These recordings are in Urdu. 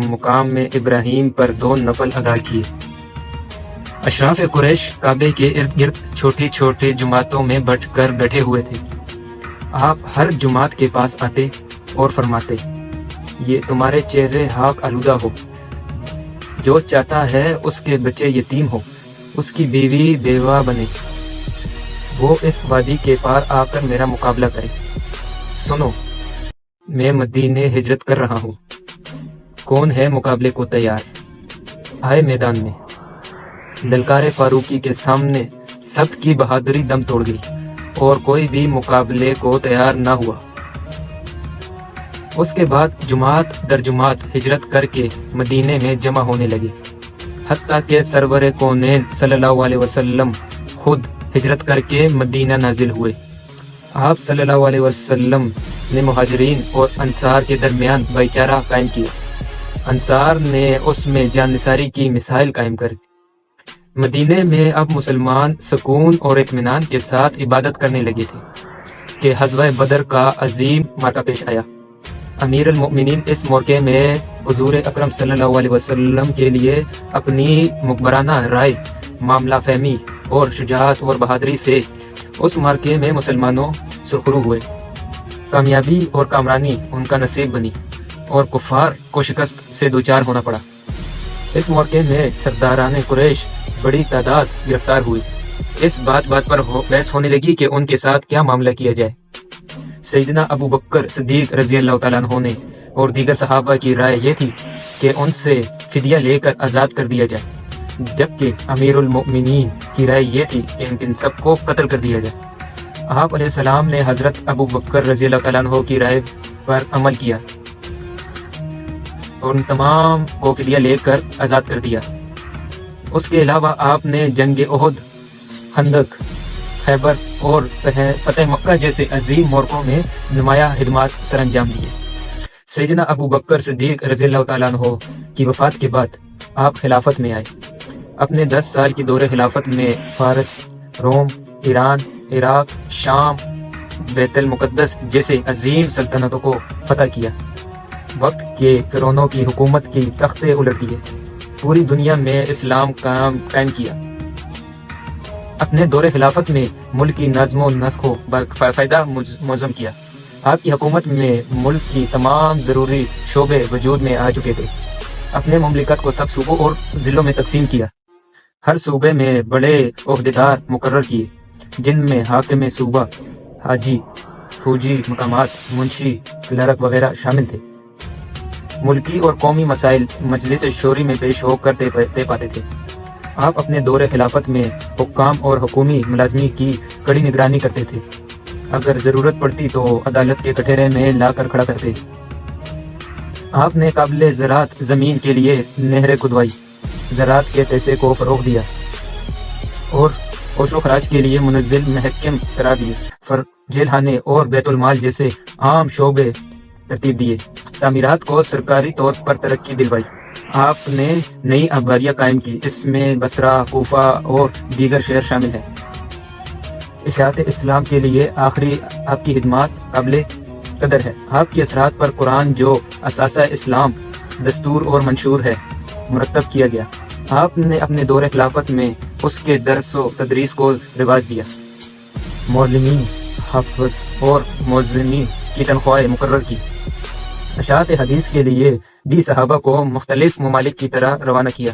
مقام میں ابراہیم پر 2 نفل ادا کیے۔ اشراف قریش کعبے کے ارد گرد چھوٹی چھوٹی جماعتوں میں بٹ کر بیٹھے ہوئے تھے۔ آپ ہر جماعت کے پاس آتے اور فرماتے، یہ تمہارے چہرے خاک آلودہ ہو، جو چاہتا ہے اس کے بچے یتیم ہو، اس کی بیوی بیوہ بنے، وہ اس وادی کے پار آ کر میرا مقابلہ کرے۔ سنو، میں مدینے ہجرت کر رہا ہوں، کون ہے مقابلے کو تیار؟ آئے میدان میں۔ للکار فاروقی کے سامنے سب کی بہادری دم توڑ گئی اور کوئی بھی مقابلے کو تیار نہ ہوا۔ اس کے بعد جماعت در جماعت ہجرت کر کے مدینے میں جمع ہونے لگے، حتیٰ کہ سرور کونین صلی اللہ علیہ وسلم خود ہجرت کر کے مدینہ نازل ہوئے۔ آپ صلی اللہ علیہ وسلم نے مہاجرین اور انصار کے درمیان بھائی چارہ قائم کیا۔ انصار نے اس میں جان نثاری کی مثال قائم کر مدینے میں اب مسلمان سکون اور اطمینان کے ساتھ عبادت کرنے لگے تھے کہ غزوہ بدر کا عظیم موقع پیش آیا۔ امیر المؤمنین اس موقع میں حضور اکرم صلی اللہ علیہ وسلم کے لیے اپنی مخبرانہ رائے، معاملہ فہمی اور شجاعت اور بہادری سے اس موقع میں مسلمانوں سرخرو ہوئے۔ کامیابی اور کامرانی ان کا نصیب بنی اور کفار کو شکست سے دوچار ہونا پڑا۔ اس موقع میں سرداران قریش بڑی تعداد گرفتار ہوئی۔ اس بات پر بحث ہونے لگی کہ ان کے ساتھ کیا معاملہ کیا جائے۔ سیدنا ابو بکر صدیق رضی اللہ تعالیٰ عنہ نے اور دیگر صحابہ کی رائے یہ تھی کہ ان سے فدیہ لے کر آزاد کر دیا جائے، جبکہ امیر المؤمنین کی رائے یہ تھی کہ ان سب کو قتل کر دیا جائے۔ آپ علیہ السلام نے حضرت ابو بکر رضی اللہ تعالیٰ عنہ کی رائے پر عمل کیا اور ان تمام کو فدیہ لے کر آزاد کر دیا۔ اس کے علاوہ آپ نے جنگ احد، خندق، خیبر اور فتح مکہ جیسے عظیم موقعوں میں نمایاں خدمات سر انجام دیے۔ سیدنا ابو بکر صدیق رضی اللہ تعالیٰ عنہ کی وفات کے بعد آپ خلافت میں آئے۔ اپنے 10 سال کی دور خلافت میں فارس، روم، ایران، عراق، شام، بیت المقدس جیسے عظیم سلطنتوں کو فتح کیا، وقت کے فرعونوں کی حکومت کی تختے الٹ دیے، پوری دنیا میں اسلام قائم کیا۔ اپنے دور خلافت میں ملک کی نظم و نسق کو باقاعدہ منظم کیا۔ آپ کی حکومت میں ملک کی تمام ضروری شعبے وجود میں آ چکے تھے۔ اپنے مملکت کو سب صوبوں اور ضلعوں میں تقسیم کیا۔ ہر صوبے میں بڑے عہدیدار مقرر کیے، جن میں حاکم صوبہ، حاجی، فوجی مقامات، منشی، کلرک وغیرہ شامل تھے۔ ملکی اور قومی مسائل مجلس شوری میں پیش ہو کر طے پاتے تھے۔ آپ اپنے دور خلافت میں حکام اور حکومی ملازمین کی کڑی نگرانی کرتے تھے۔ اگر ضرورت پڑتی تو عدالت کے کٹہرے میں لا کر کھڑا کرتے۔ آپ نے قابل زراعت زمین کے لیے نہریں کھدوائی، زراعت کے پیسے کو فروغ دیا اور عشر و خراج کے لیے منزل محکم قرار دیے، جیل خانے اور بیت المال جیسے عام شعبے ترتیب دیے، تعمیرات کو سرکاری طور پر ترقی دلوائی۔ آپ نے نئی آبادیاں قائم کی، اس میں بصرہ، کوفہ اور دیگر شہر شامل ہیں۔ اشاعت اسلام کے لیے آخری آپ کی خدمات قابل قدر ہے۔ آپ کے اثرات پر قرآن جو اساسہ اسلام، دستور اور منشور ہے، مرتب کیا گیا۔ آپ نے اپنے دور خلافت میں اس کے درس و تدریس کو رواج دیا، معلمین، حافظ اور موذنین کی تنخواہیں مقرر کی۔ اشاعت حدیث کے لیے بھی صحابہ کو مختلف ممالک کی طرح روانہ کیا۔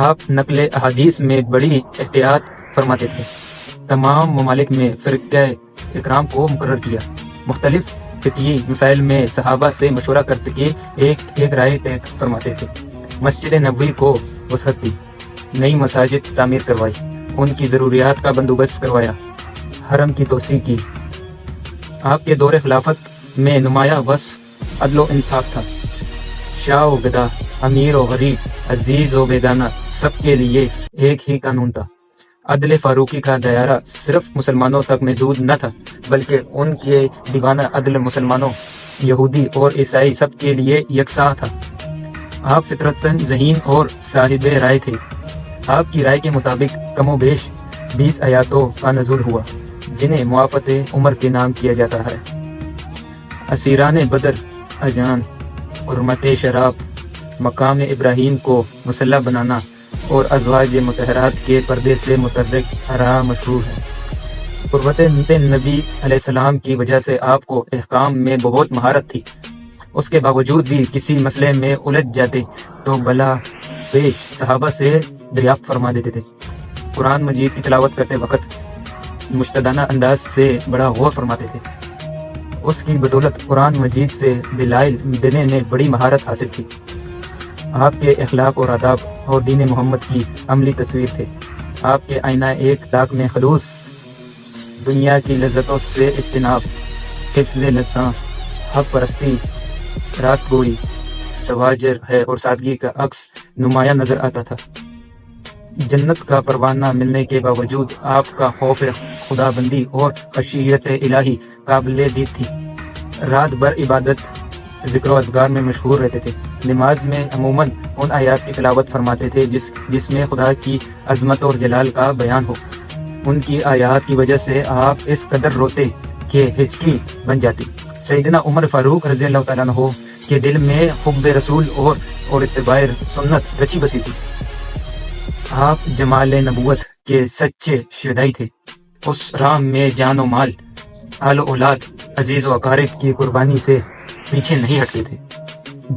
آپ نقل احادیث میں بڑی احتیاط فرماتے تھے۔ تمام ممالک میں فرقہ اکرام کو مقرر کیا۔ مختلف فقہی مسائل میں صحابہ سے مشورہ کر کے ایک رائے طے فرماتے تھے۔ مسجد نبوی کو وسعت دی، نئی مساجد تعمیر کروائی، ان کی ضروریات کا بندوبست کروایا، حرم کی توسیع کی۔ آپ کے دور خلافت میں نمایاں وصف عدل و انصاف تھا۔ شاہ و گدا، امیر و غریب، عزیز و بیگانہ، سب کے لیے ایک ہی قانون تھا۔ عدل فاروقی کا دائرہ صرف مسلمانوں تک محدود نہ تھا، بلکہ ان کے دیوانہ عدل مسلمانوں، یہودی اور عیسائی سب کے لیے یکساں تھا۔ آپ فطرتاً ذہین اور صاحب رائے تھے۔ آپ کی رائے کے مطابق کم و بیش 20 آیاتوں کا نزول ہوا، جنہیں معافت عمر کے نام کیا جاتا ہے۔ اسیران بدر، اجان، حرمت شراب، مقام ابراہیم کو مسلح بنانا اور ازواج مطہرات کے پردے سے متحرک رہا مشہور ہے۔ قربت نبی علیہ السلام کی وجہ سے آپ کو احکام میں بہت مہارت تھی، اس کے باوجود بھی کسی مسئلے میں الجھ جاتے تو بلا پیش صحابہ سے دریافت فرما دیتے تھے۔ قرآن مجید کی تلاوت کرتے وقت مشتدانہ انداز سے بڑا غور فرماتے تھے۔ اس کی بدولت قرآن مجید سے دلائل دینے میں بڑی مہارت حاصل تھی۔ آپ کے اخلاق اور آداب اور دین محمد کی عملی تصویر تھے۔ آپ کے آئینہ ایک لاکھ میں خلوص، دنیا کی لذتوں سے اجتناب، حفظ لساں، حق پرستی، راست گوئی، تواجر ہے اور سادگی کا عکس نمایاں نظر آتا تھا۔ جنت کا پروانہ ملنے کے باوجود آپ کا خوف خدا بندی اور خشیت الہی قابل دید تھی۔ رات بھر عبادت، ذکر و اذکار میں مشغول رہتے تھے۔ نماز میں عموماً ان آیات کی تلاوت فرماتے تھے جس میں خدا کی عظمت اور جلال کا بیان ہو۔ ان کی آیات کی وجہ سے آپ اس قدر روتے کہ ہچکی بن جاتی۔ سیدنا عمر فاروق رضی اللہ تعالیٰ عنہ کے دل میں حب رسول اور اتباع سنت رچی بسی تھی۔ آپ جمال نبوت کے سچے شیدائی تھے۔ اس راہ میں جان و مال، آل و اولاد، عزیز و اقارب کی قربانی سے پیچھے نہیں ہٹتے تھے۔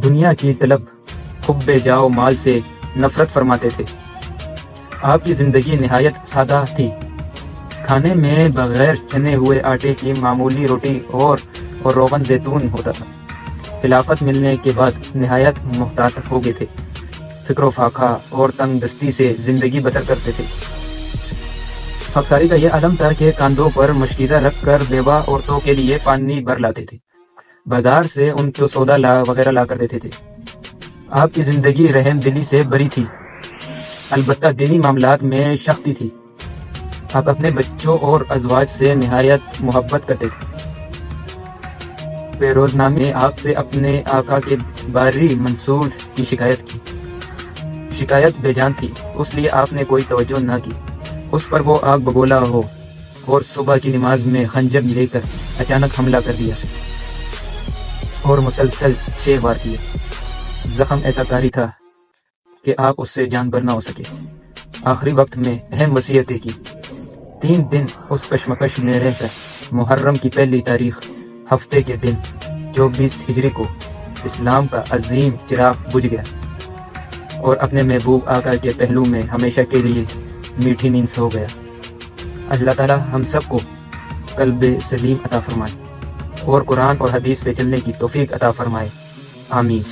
دنیا کی طلب، حب جاؤ مال سے نفرت فرماتے تھے۔ آپ کی زندگی نہایت سادہ تھی۔ کھانے میں بغیر چنے ہوئے آٹے کی معمولی روٹی اور روغن زیتون ہوتا تھا۔ خلافت ملنے کے بعد نہایت محتاط ہو گئے تھے۔ فکر و فاقہ اور تنگ دستی سے زندگی بسر کرتے تھے۔ خاکساری کا یہ عالم تھا کہ کاندھوں پر مشکیزہ رکھ کر بیوہ عورتوں کے لیے پانی بھر لاتے تھے، بازار سے ان کو سودا وغیرہ لا کر دیتے تھے۔ آپ کی زندگی رحم دلی سے بری تھی، البتہ دینی معاملات میں سختی تھی۔ آپ اپنے بچوں اور ازواج سے نہایت محبت کرتے تھے۔ روزنامے نے آپ سے اپنے آقا کے باری منصور کی شکایت کی۔ شکایت بے جان تھی، اس لیے آپ نے کوئی توجہ نہ کی۔ اس پر وہ آگ بگولا ہو اور صبح کی نماز میں خنجر لے کر اچانک حملہ کر دیا اور مسلسل 6 وار کیے۔ زخم ایسا کاری تھا کہ آپ اس سے جان بر نہ ہو سکے۔ آخری وقت میں اہم وصیتیں کی۔ 3 دن اس کشمکش میں رہ کر محرم کی پہلی تاریخ ہفتے کے دن 24 ہجری کو اسلام کا عظیم چراغ بجھ گیا اور اپنے محبوب آقا کے پہلو میں ہمیشہ کے لیے میٹھی نیند سو گیا۔ اللہ تعالی ہم سب کو قلب سلیم عطا فرمائے اور قرآن اور حدیث پہ چلنے کی توفیق عطا فرمائے، آمین۔